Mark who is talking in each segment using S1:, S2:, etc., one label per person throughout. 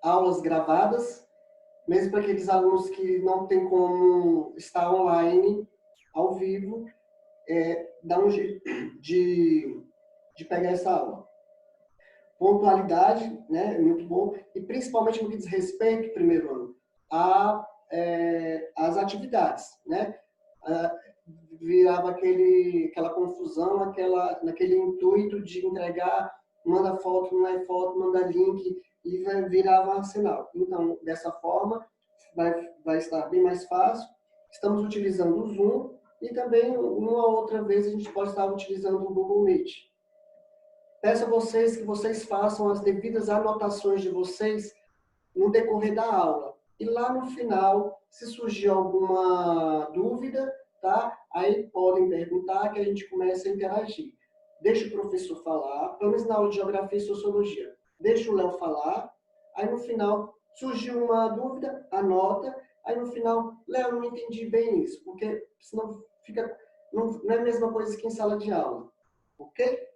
S1: aulas gravadas, mesmo para aqueles alunos que não tem como estar online, ao vivo, dá um jeito de pegar essa aula. Pontualidade, né, é muito bom, e principalmente no que diz respeito, primeiro ano, às atividades, né? Virava aquela confusão, naquele intuito de entregar, manda foto, não é foto, manda link, e virava um arsenal. Então, dessa forma, vai estar bem mais fácil. Estamos utilizando o Zoom, e também, uma outra vez, a gente pode estar utilizando o Google Meet. Peço a vocês que vocês façam as devidas anotações de vocês no decorrer da aula. E lá no final, se surgir alguma dúvida, tá? Aí podem perguntar que a gente começa a interagir. Deixa o professor falar, pelo menos na aula de Geografia e Sociologia. Deixa o Léo falar, aí no final, surgiu uma dúvida, anota, aí no final, Léo, não entendi bem isso, porque senão não é a mesma coisa que em sala de aula, ok?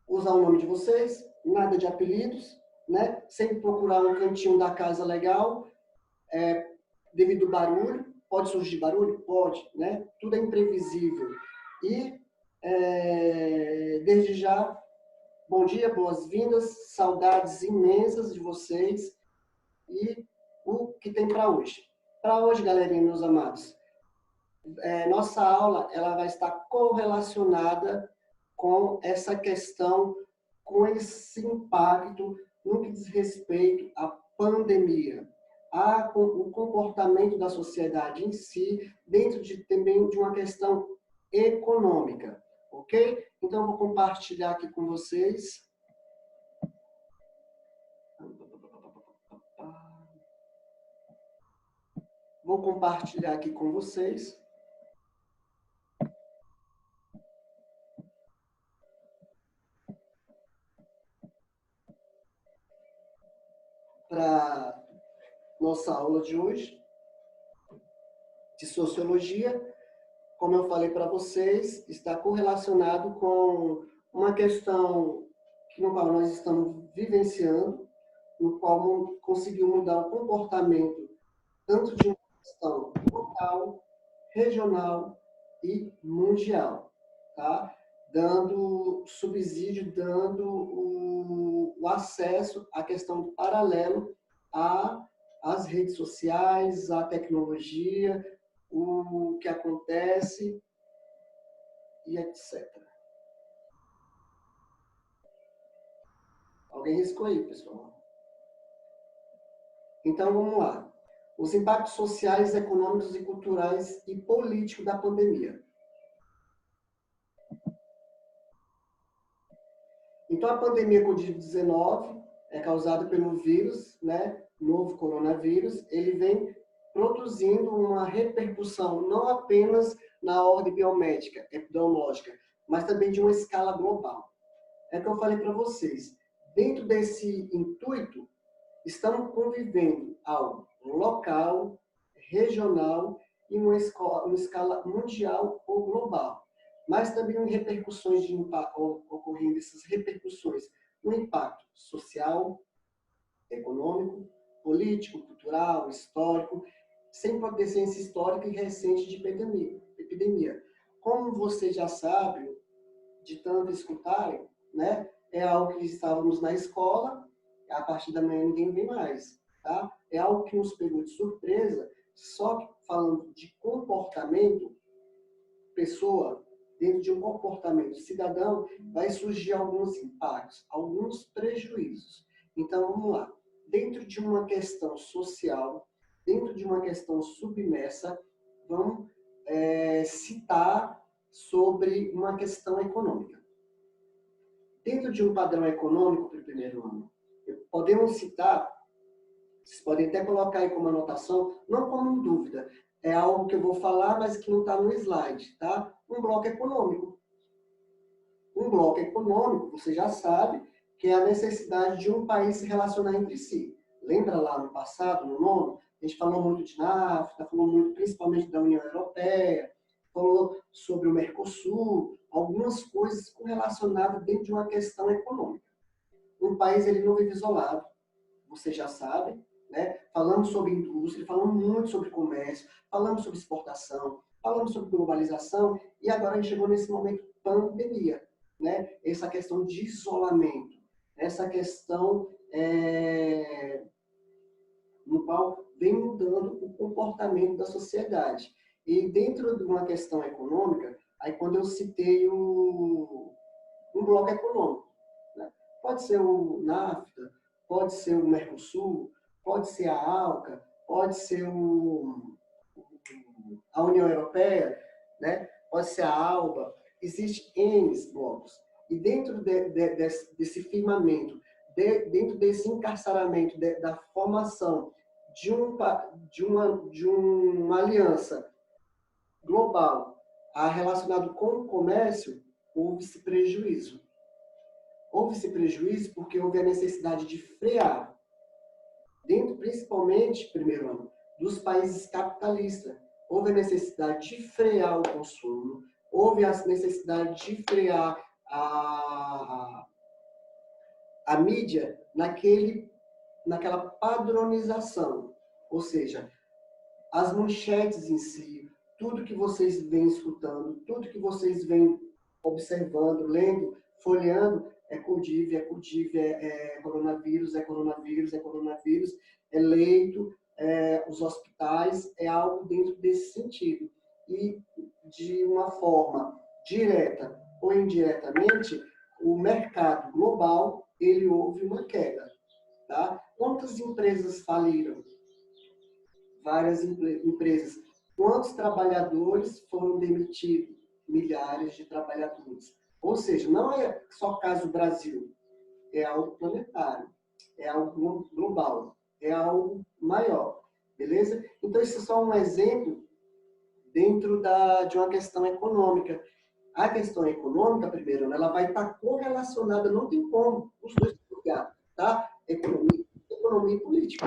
S1: Usar o nome de vocês, nada de apelidos, né? Sempre procurar um cantinho da casa legal, devido ao barulho. Pode surgir barulho? Pode, né? Tudo é imprevisível. E, desde já, bom dia, boas-vindas, saudades imensas de vocês e o que tem para hoje. Para hoje, galerinha, meus amados, nossa aula ela vai estar correlacionada com essa questão, com esse impacto no que diz respeito à pandemia, o comportamento da sociedade em si, dentro também de uma questão econômica, ok? Então, eu vou compartilhar aqui com vocês. Vou compartilhar aqui com vocês. Para nossa aula de hoje, de Sociologia, como eu falei para vocês, está correlacionado com uma questão no qual nós estamos vivenciando, no qual conseguiu mudar o comportamento tanto de uma questão local, regional e mundial, tá? Dando subsídio, dando o acesso à questão do paralelo às redes sociais, à tecnologia, o que acontece e etc. Alguém riscou aí, pessoal? Então, vamos lá. Os impactos sociais, econômicos e culturais e políticos da pandemia. Então, a pandemia Covid-19 é causada pelo vírus, né, novo coronavírus. Ele vem produzindo uma repercussão não apenas na ordem biomédica, epidemiológica, mas também de uma escala global. É o que eu falei para vocês. Dentro desse intuito, estamos convivendo algo local, regional e uma escala mundial ou global. Mas também repercussões ocorrendo essas repercussões, um impacto social, econômico, político, cultural, histórico, sem potência histórica e recente de epidemia. Como vocês já sabem, de tanto escutarem, né, é algo que estávamos na escola, a partir da manhã ninguém vem mais, tá? É algo que nos pegou de surpresa, só que falando de comportamento, pessoa, dentro de um comportamento cidadão, vai surgir alguns impactos, alguns prejuízos. Então, vamos lá. Dentro de uma questão social, dentro de uma questão submersa, vamos citar sobre uma questão econômica. Dentro de um padrão econômico para o primeiro ano, podemos citar, vocês podem até colocar aí como anotação, não como dúvida, é algo que eu vou falar, mas que não está no slide, tá? Um bloco econômico. Um bloco econômico, você já sabe, que é a necessidade de um país se relacionar entre si. Lembra lá no passado, no nono, a gente falou muito de NAFTA, falou muito principalmente da União Europeia, falou sobre o Mercosul, algumas coisas correlacionadas dentro de uma questão econômica. Um país ele não vive isolado. você já sabe, né? Falamos sobre indústria, falamos muito sobre comércio, falamos sobre exportação, falamos sobre globalização, e agora a gente chegou nesse momento pandemia, né? Essa questão de isolamento, essa questão no qual vem mudando o comportamento da sociedade. E dentro de uma questão econômica, aí quando eu citei um bloco econômico, né? Pode ser o NAFTA, pode ser o Mercosul, pode ser a ALCA, pode ser a União Europeia, né? Pode ser a ALBA, existem N blocos. E dentro desse firmamento, dentro desse encarceramento, da formação de uma aliança global relacionado com o comércio, houve-se prejuízo. Houve-se prejuízo porque houve a necessidade de frear, dentro principalmente, primeiro ano, dos países capitalistas. Houve a necessidade de frear o consumo, houve a necessidade de frear a mídia naquela padronização. Ou seja, as manchetes em si, tudo que vocês vêm escutando, tudo que vocês vêm observando, lendo, folheando, é Covid, é coronavírus, é coronavírus, é coronavírus, é leito, os hospitais, é algo dentro desse sentido. E, de uma forma direta ou indiretamente, o mercado global, ele houve uma queda. Tá? Quantas empresas faliram? Várias empresas. Quantos trabalhadores foram demitidos? Milhares de trabalhadores. Ou seja, não é só caso Brasil, é algo planetário, é algo global, é algo maior, beleza? Então, isso é só um exemplo dentro de uma questão econômica. A questão econômica, primeiro, ela vai estar correlacionada, não tem como os dois ligados, tá? Economia e política.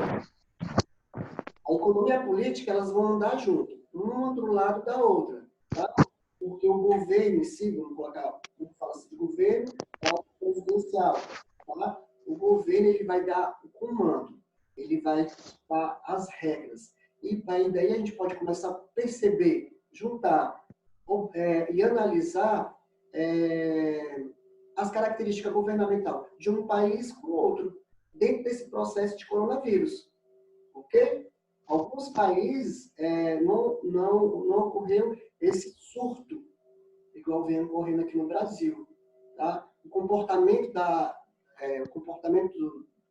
S1: A economia e a política, elas vão andar junto, uma do lado da outra, tá? Porque o governo em si, vamos colocar, como fala assim, o governo é o presidencial, tá? O governo, ele vai dar o comando, ele vai dar as regras. E daí a gente pode começar a perceber, juntar e analisar as características governamentais de um país com o outro, dentro desse processo de coronavírus, ok? Alguns países não ocorreu esse surto, igual vem ocorrendo aqui no Brasil. Tá? O comportamento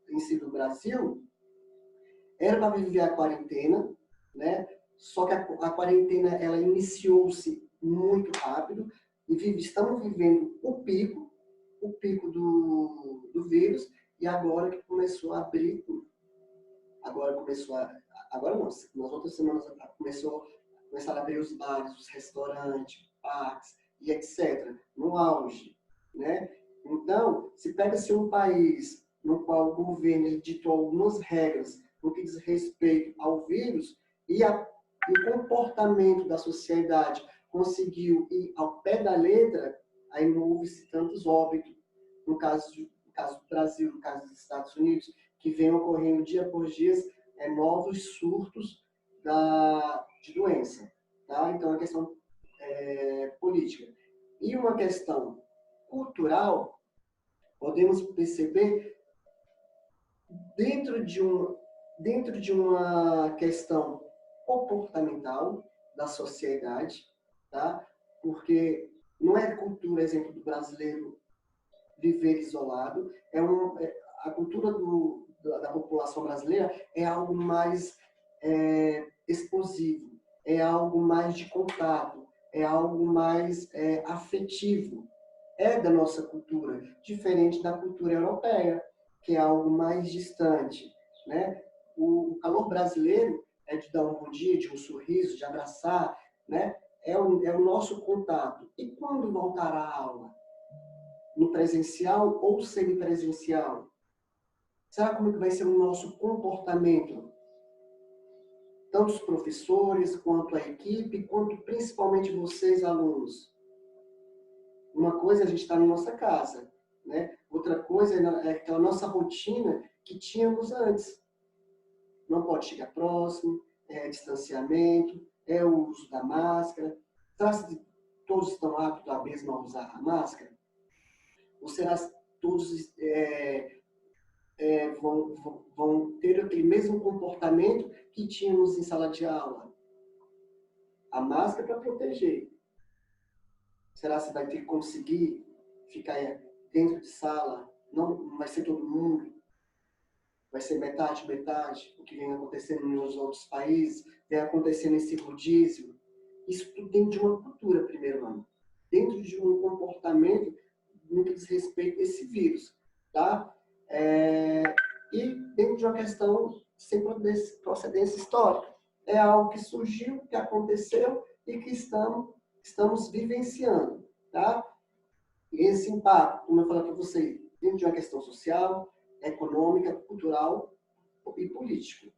S1: em si do Brasil era para viver a quarentena, né? Só que a quarentena ela iniciou-se muito rápido e estamos vivendo o pico do vírus, e agora que começou a abrir tudo. Agora não, nas outras semanas começaram a abrir os bares, os restaurantes, parques e etc. No auge, né? Então, se pega-se um país no qual o governo ditou algumas regras no que diz respeito ao vírus e o comportamento da sociedade conseguiu ir ao pé da letra, aí não houve tantos óbitos, no caso do Brasil, no caso dos Estados Unidos, que vem ocorrendo dia por dia novos surtos de doença. Tá? Então, é uma questão política. E uma questão cultural, podemos perceber dentro de uma questão comportamental da sociedade, tá? Porque não é cultura, exemplo, do brasileiro viver isolado, a cultura da população brasileira é algo mais explosivo, é algo mais de contato, é algo mais afetivo. É da nossa cultura, diferente da cultura europeia, que é algo mais distante, né? O calor brasileiro é de dar um bom dia, de um sorriso, de abraçar, né? É o nosso contato. E quando voltará a aula? No presencial ou semipresencial? Será como que vai ser o nosso comportamento? Tanto os professores, quanto a equipe, quanto principalmente vocês, alunos. Uma coisa é a gente estar na nossa casa, né? Outra coisa é aquela nossa rotina que tínhamos antes. Não pode chegar próximo, distanciamento, o uso da máscara. Será que todos estão aptos a mesmo a usar a máscara? Ou será que todos vão ter aquele mesmo comportamento que tínhamos em sala de aula? A máscara para proteger. Será que vai ter que conseguir ficar dentro de sala? Não vai ser todo mundo? Vai ser metade, metade? O que vem acontecendo nos outros países, vem acontecendo esse rodízio. Isso tudo dentro de uma cultura, primeiro ano. Dentro de um comportamento no que diz respeito a esse vírus. Tá? E dentro de uma questão sem procedência histórica. É algo que surgiu, que aconteceu e que estamos vivenciando. Tá? E esse impacto, como eu falei para você, dentro de uma questão social, econômica, cultural e político.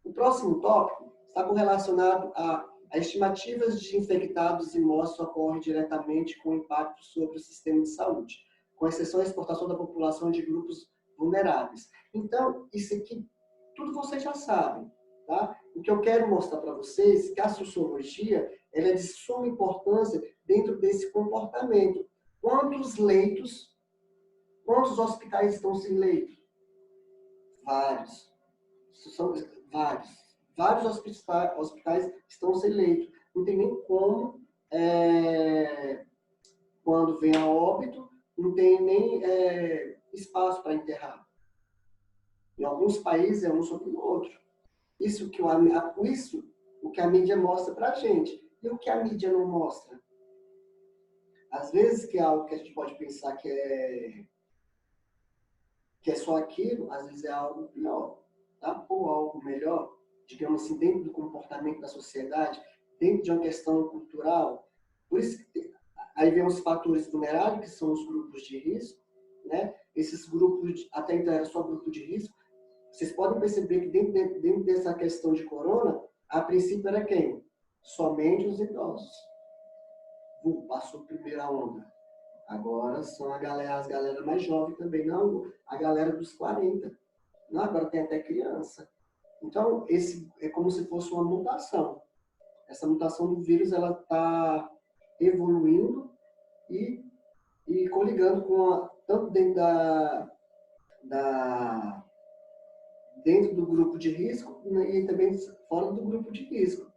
S1: O próximo tópico está correlacionado a estimativas de infectados e mortes ocorrem diretamente com impacto sobre o sistema de saúde, com exceção à exportação da população de grupos vulneráveis. Então, isso aqui, tudo vocês já sabem. Tá? O que eu quero mostrar para vocês é que a sociologia ela é de suma importância dentro desse comportamento. Quantos leitos, quantos hospitais estão sem leito? Vários. São vários. Vários hospitais estão sem leito. Não tem nem como, quando vem a óbito, não tem nem espaço para enterrar. Em alguns países é um sobre o outro. Isso o que a mídia mostra para a gente. E o que a mídia não mostra? Às vezes que é algo que a gente pode pensar que é só aquilo, às vezes é algo pior, tá? Ou algo melhor, digamos assim, dentro do comportamento da sociedade, dentro de uma questão cultural. Por isso que aí vem os fatores vulneráveis, que são os grupos de risco, né? Esses grupos, até então era só grupo de risco. Vocês podem perceber que dentro dessa questão de corona, a princípio era quem? Somente os idosos. Passou a primeira onda. Agora são as galera mais jovem também, não a galera dos 40. Não, agora tem até criança. Então, esse é como se fosse uma mutação. Essa mutação do vírus, ela está evoluindo e coligando com tanto dentro do grupo de risco, né, e também fora do grupo de risco.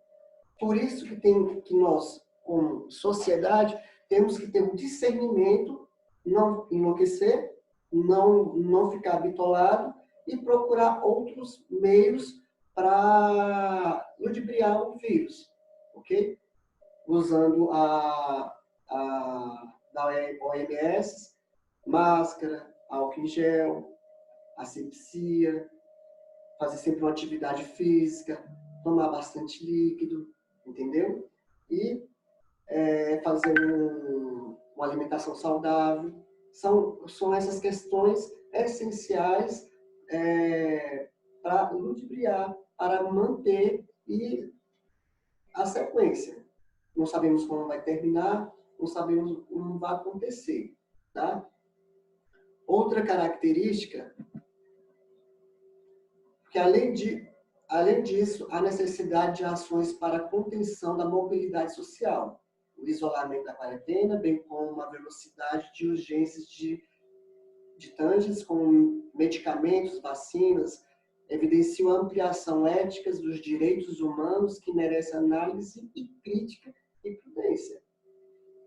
S1: Por isso que nós, como sociedade, temos que ter um discernimento, não enlouquecer, não ficar bitolado e procurar outros meios para ludibriar o vírus, ok? Usando da OMS, máscara, álcool em gel, asepsia, fazer sempre uma atividade física, tomar bastante líquido, entendeu? E fazer uma alimentação saudável. São essas questões essenciais para ludibriar, para manter e a sequência. Não sabemos como vai terminar, não sabemos como vai acontecer. Tá? Outra característica, que além disso, há necessidade de ações para a contenção da mobilidade social, o isolamento da quarentena, bem como a velocidade de urgências de tângeres como medicamentos, vacinas, evidenciam a ampliação ética dos direitos humanos que merece análise e crítica e prudência.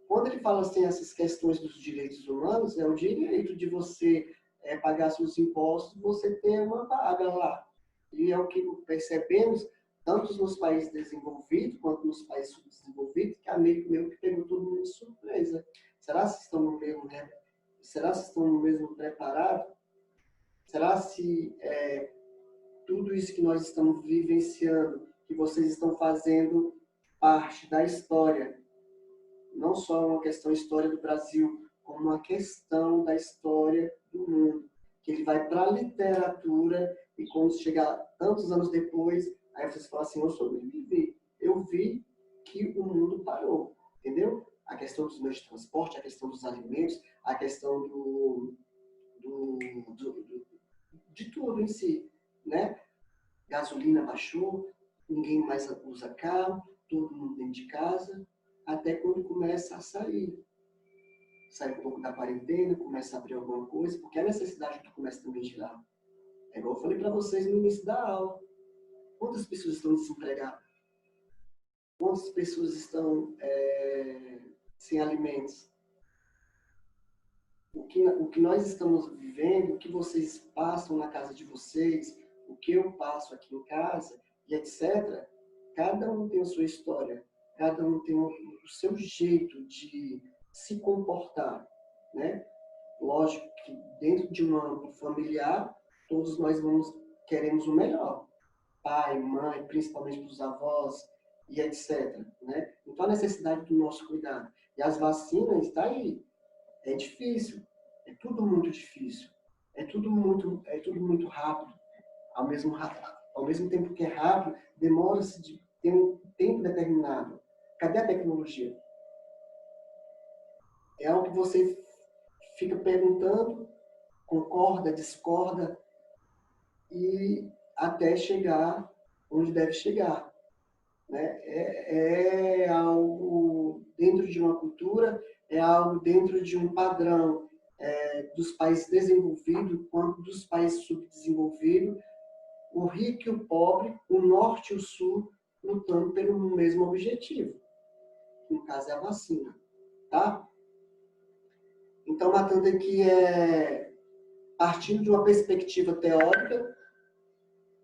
S1: Quando ele fala assim, essas questões dos direitos humanos, é o direito de você pagar seus impostos, você ter uma vaga lá. E é o que percebemos, tanto nos países desenvolvidos quanto nos países subdesenvolvidos, que é meio que pegou todo mundo de surpresa. Será que estão no mesmo, preparados? Será se tudo isso que nós estamos vivenciando, que vocês estão fazendo parte da história, não só uma questão história do Brasil, como uma questão da história do mundo, que ele vai para a literatura e quando chegar tantos anos depois, aí vocês falam assim, eu sobrevivi, eu vi que o mundo parou, entendeu? A questão dos meios de transporte, a questão dos alimentos, a questão de tudo em si, né? Gasolina baixou, ninguém mais usa carro, todo mundo dentro de casa, até quando começa a sair. Sai um pouco da quarentena, começa a abrir alguma coisa, porque a necessidade do comércio também girar. É igual eu falei para vocês no início da aula. Quantas pessoas estão desempregadas? Quantas pessoas estão sem alimentos? O que nós estamos vivendo, o que vocês passam na casa de vocês, o que eu passo aqui em casa, e etc., cada um tem a sua história, cada um tem o seu jeito de se comportar, né? Lógico que dentro de um âmbito familiar, todos nós queremos o melhor. Pai, mãe, principalmente para os avós, e etc., né? Então, a necessidade do nosso cuidado. E as vacinas, está aí. É difícil, é tudo muito difícil, é tudo muito rápido. Ao mesmo tempo que é rápido, demora-se de ter um tempo determinado. Cadê a tecnologia? É algo que você fica perguntando, concorda, discorda, e até chegar onde deve chegar. Né? É algo dentro de uma cultura, é algo dentro de um padrão dos países desenvolvidos quanto dos países subdesenvolvidos, o rico e o pobre, o norte e o sul, lutando pelo mesmo objetivo, que no caso é a vacina. Tá? Então, matando aqui partindo de uma perspectiva teórica,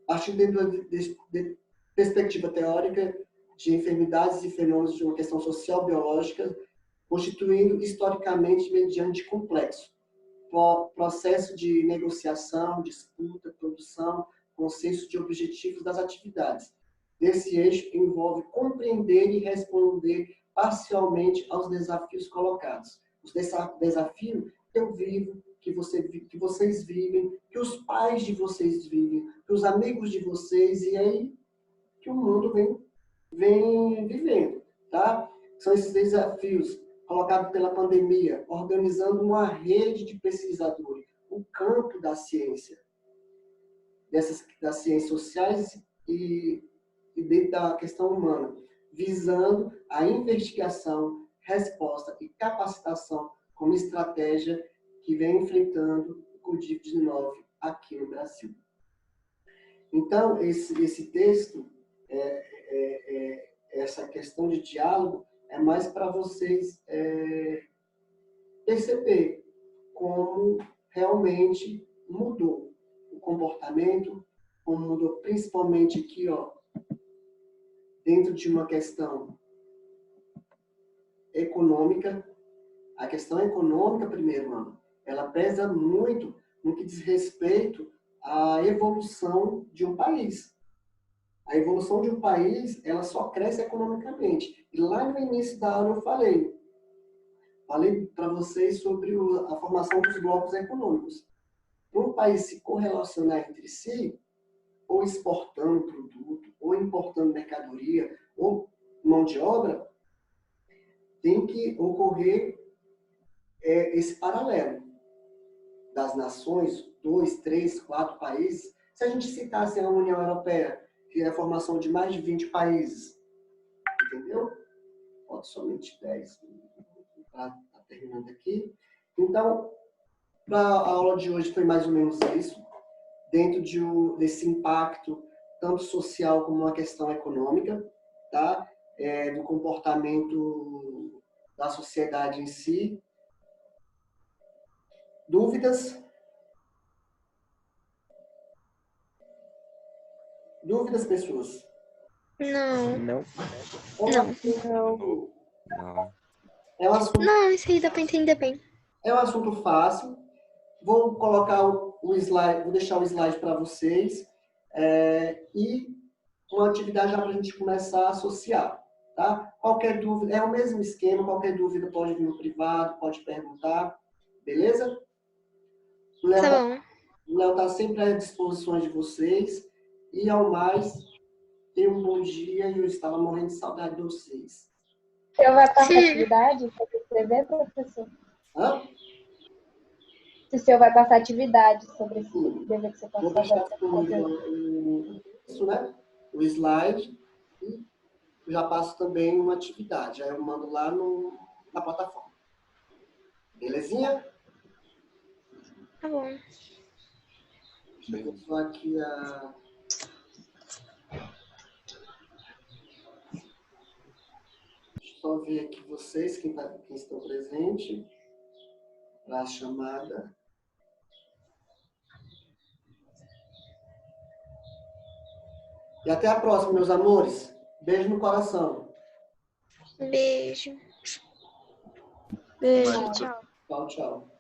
S1: partindo de perspectiva teórica de enfermidades e fenômenos de uma questão social-biológica, constituindo historicamente mediante complexo processo de negociação, disputa, produção, consenso de objetivos das atividades. Desse eixo envolve compreender e responder parcialmente aos desafios colocados. Os desafios que eu vivo, que vocês vivem, que os pais de vocês vivem, que os amigos de vocês, e aí que o mundo vem vivendo, tá? São esses desafios colocados pela pandemia, organizando uma rede de pesquisadores, o campo da ciência, das ciências sociais e dentro da questão humana, visando a investigação, resposta e capacitação como estratégia que vem enfrentando o Covid-19 aqui no Brasil. Então, esse texto, essa questão de diálogo, é mais para vocês perceber como realmente mudou o comportamento, como mudou principalmente aqui, ó, dentro de uma questão econômica. A questão econômica, primeiro, mano, ela pesa muito no que diz respeito à evolução de um país. A evolução de um país, ela só cresce economicamente. E lá no início da aula eu falei para vocês sobre a formação dos blocos econômicos. Para um país se correlacionar entre si, ou exportando produto, ou importando mercadoria, ou mão de obra, tem que ocorrer esse paralelo das nações, 2, 3, 4 países. Se a gente citasse a União Europeia, que é a formação de mais de 20 países, entendeu? Pode somente 10, está terminando aqui. Então, para a aula de hoje foi mais ou menos isso, dentro desse impacto, tanto social como uma questão econômica, tá? Do comportamento da sociedade em si. Dúvidas? Dúvidas, pessoas?
S2: Não.
S3: Não.
S2: Não.
S3: Não.
S1: É um assunto,
S2: Não, isso aí dá para entender bem.
S1: é um assunto fácil. Vou colocar o slide, vou deixar o slide para vocês. E uma atividade já para a gente começar a associar. Tá? Qualquer dúvida, é o mesmo esquema, qualquer dúvida pode vir no privado, pode perguntar. Beleza? O
S2: Tá bom.
S1: Léo está sempre à disposição de vocês. E, ao mais, tenham um bom dia e eu estava morrendo de saudade de vocês.
S4: Eu vou estar
S2: Sim.
S4: na atividade para escrever, professor?
S1: Hã?
S3: Se o senhor vai passar atividade sobre esse
S1: Sim.
S3: dever que você
S1: Vou
S3: passa
S1: deixar
S3: agora.
S1: disponível isso, né? O slide e já passo também uma atividade. Aí eu mando lá na plataforma. Belezinha?
S2: Tá bom.
S1: Deixa eu ver só aqui a... Deixa eu só ver aqui vocês, quem estão presentes, para a chamada. E até a próxima, meus amores. Beijo no coração.
S2: Beijo.
S4: Beijo, tchau.
S1: Tchau, tchau.